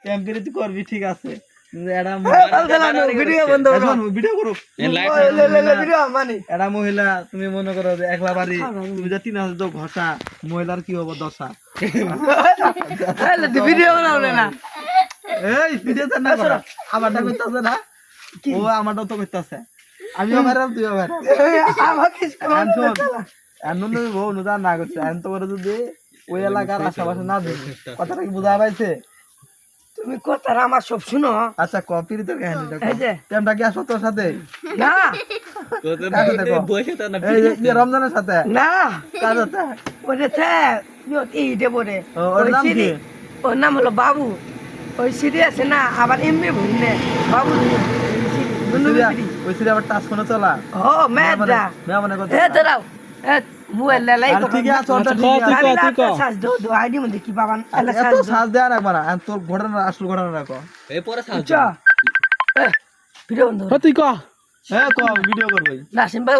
টেম্পারি তুই করবি ঠিক আছে এটা মহিলা তুমি মনে করো যে একলা বাড়ি তুমি যে 3000 ঘষা মহিলার কি হবো দশা এই ভিডিও না করা আমারটা করতেছে না ও আমারটাও তো করতেছে আমিও ভাইরাল তুইও ভাইরাল অনুদান না করছে এখন তোমার যদি ওই এলাকার আশেপাশে না দেখি কথাটা কি বোঝা পাইছে তুমি কথা আমার সব শুনো আচ্ছা কপির তো কাহিনীটা কি আসো তোর সাথে না রমজানের সাথে না কার সাথে ওটা এইটা বলে ওর নাম কি ওর নাম হলো বাবু ওই সিডি আছে না আবার এমনি ভুলনে বাবু ওই সিডি আবার টাচ ফোনে চলা ও মেদা মনে করতে এ দাঁড়াও এ মোবাইল লাই আর ঠিক আছে ওটা ঠিক আছে সাজ দো আইডি মধ্যে কি পাবান আল্লাহ এত সাজ দেয়া রাখবা না তোর ঘটনা আসল ঘটনা রাখো এই পরে সাজ ভিডিও বন্ধ তুই ক হ্যাঁ তো ভিডিও করবই নাসিম